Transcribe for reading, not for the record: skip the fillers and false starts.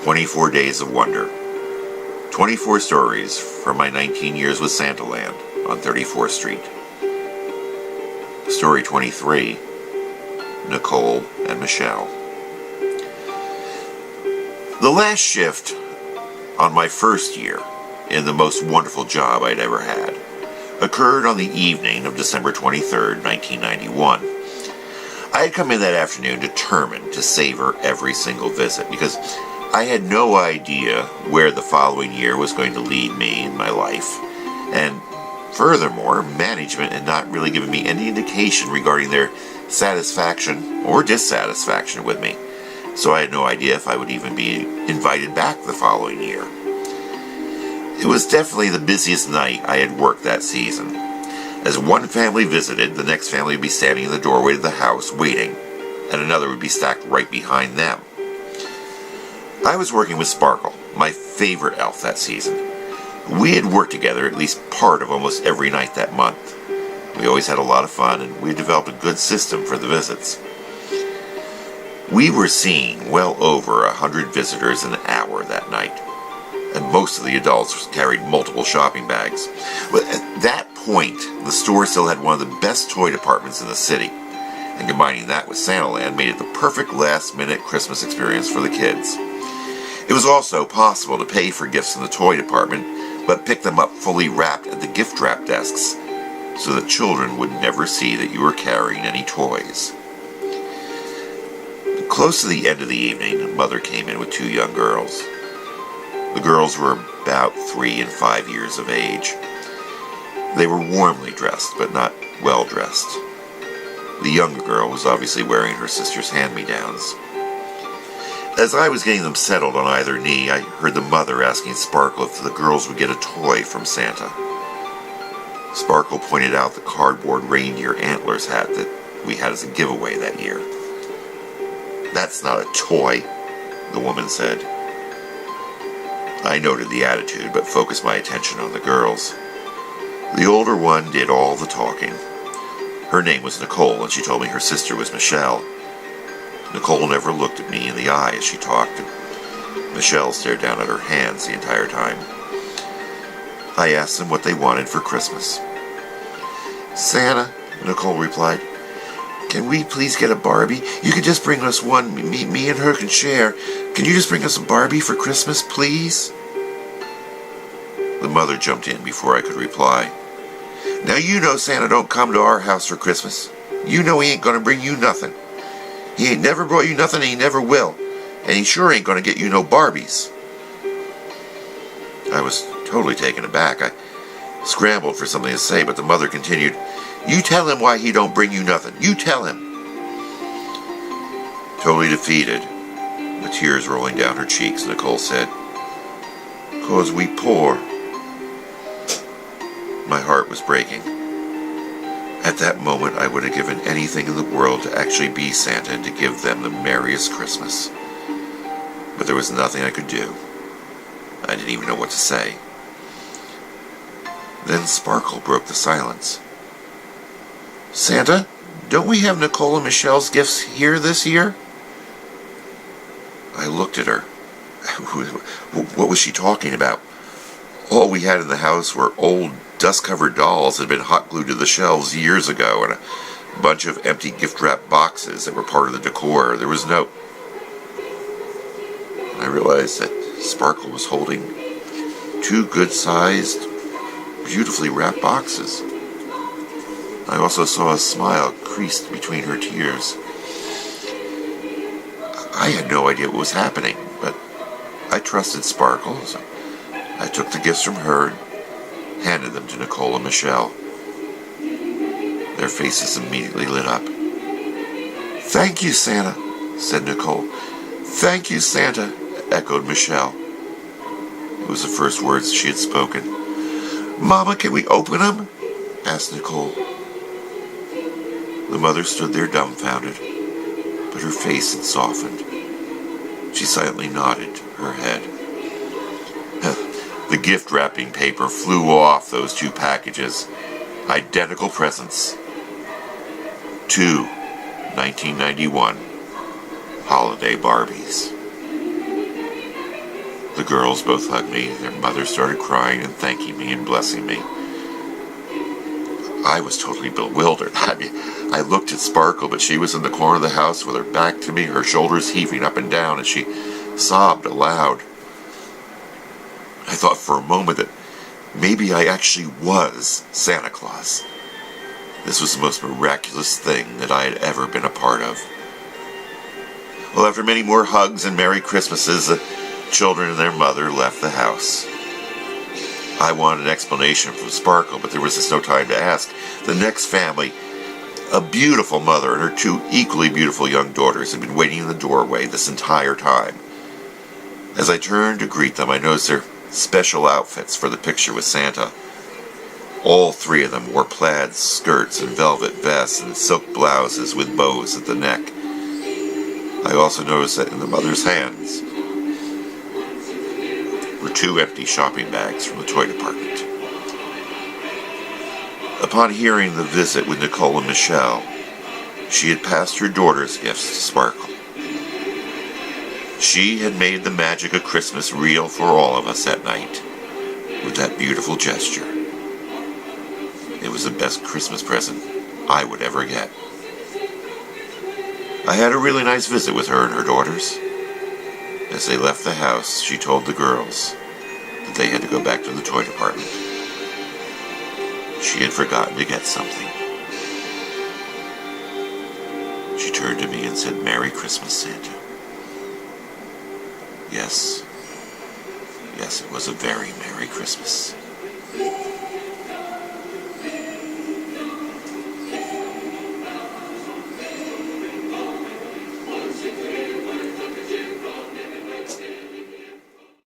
24 Days of Wonder. 24 stories from my 19 years with Santaland on 34th Street. Story 23, Nicole and Michelle. The last shift on my first year in the most wonderful job I'd ever had occurred on the evening of December 23rd, 1991. I had come in that afternoon determined to savor every single visit because I had no idea where the following year was going to lead me in my life. And furthermore, management had not really given me any indication regarding their satisfaction or dissatisfaction with me. So I had no idea if I would even be invited back the following year. It was definitely the busiest night I had worked that season. As one family visited, the next family would be standing in the doorway of the house waiting, and another would be stacked right behind them. I was working with Sparkle, my favorite elf that season. We had worked together at least part of almost every night that month. We always had a lot of fun, and we had developed a good system for the visits. We were seeing well over 100 visitors an hour that night, and most of the adults carried multiple shopping bags. But at that point, the store still had one of the best toy departments in the city, and combining that with Santaland made it the perfect last-minute Christmas experience for the kids. It was also possible to pay for gifts in the toy department, but pick them up fully wrapped at the gift wrap desks, so that children would never see that you were carrying any toys. Close to the end of the evening, a mother came in with two young girls. The girls were about 3 and 5 years of age. They were warmly dressed, but not well dressed. The younger girl was obviously wearing her sister's hand-me-downs. As I was getting them settled on either knee, I heard the mother asking Sparkle if the girls would get a toy from Santa. Sparkle pointed out the cardboard reindeer antlers hat that we had as a giveaway that year. "That's not a toy," the woman said. I noted the attitude, but focused my attention on the girls. The older one did all the talking. Her name was Nicole, and she told me her sister was Michelle. Nicole never looked at me in the eye as she talked, and Michelle stared down at her hands the entire time. I asked them what they wanted for Christmas. "Santa," Nicole replied, "can we please get a Barbie? You can just bring us one. Me and her can share. Can you just bring us a Barbie for Christmas, please?" The mother jumped in before I could reply. "Now you know Santa don't come to our house for Christmas. You know he ain't gonna bring you nothing. He ain't never brought you nothing and he never will. And he sure ain't gonna get you no Barbies." I was totally taken aback. I scrambled for something to say, but the mother continued, "You tell him why he don't bring you nothing. You tell him." Totally defeated, with tears rolling down her cheeks, Nicole said, "'Cause we poor." My heart was breaking. At that moment, I would have given anything in the world to actually be Santa and to give them the merriest Christmas. But there was nothing I could do. I didn't even know what to say. Then Sparkle broke the silence. "Santa, don't we have Nicole and Michelle's gifts here this year?" I looked at her. What was she talking about? All we had in the house were old, dust-covered dolls that had been hot glued to the shelves years ago, and a bunch of empty gift-wrap boxes that were part of the decor. There was no... I realized that Sparkle was holding 2 good-sized, beautifully wrapped boxes. I also saw a smile creased between her tears. I had no idea what was happening, but I trusted Sparkle, so I took the gifts from her and handed them to Nicole and Michelle. Their faces immediately lit up. "Thank you, Santa," said Nicole. "Thank you, Santa," echoed Michelle. It was the first words she had spoken. "Mama, can we open them?" asked Nicole. The mother stood there dumbfounded, but her face had softened. She silently nodded her head. The gift wrapping paper flew off those 2 packages. Identical presents. 2 1991 holiday Barbies. The girls both hugged me. Their mother started crying and thanking me and blessing me. I was totally bewildered. I looked at Sparkle, but she was in the corner of the house with her back to me, her shoulders heaving up and down, and she sobbed aloud. I thought for a moment that maybe I actually was Santa Claus. This was the most miraculous thing that I had ever been a part of. Well, after many more hugs and Merry Christmases, the children and their mother left the house. I wanted an explanation from Sparkle, but there was just no time to ask. The next family, a beautiful mother and her two equally beautiful young daughters, had been waiting in the doorway this entire time. As I turned to greet them, I noticed their special outfits for the picture with Santa. All three of them wore plaid skirts and velvet vests and silk blouses with bows at the neck. I also noticed that in the mother's hands were two empty shopping bags from the toy department. Upon hearing the visit with Nicole and Michelle, she had passed her daughter's gifts to Sparkle. She had made the magic of Christmas real for all of us that night with that beautiful gesture. It was the best Christmas present I would ever get. I had a really nice visit with her and her daughters. As they left the house, she told the girls that they had to go back to the toy department. She had forgotten to get something. She turned to me and said, "Merry Christmas, Santa." Yes, it was a very Merry Christmas.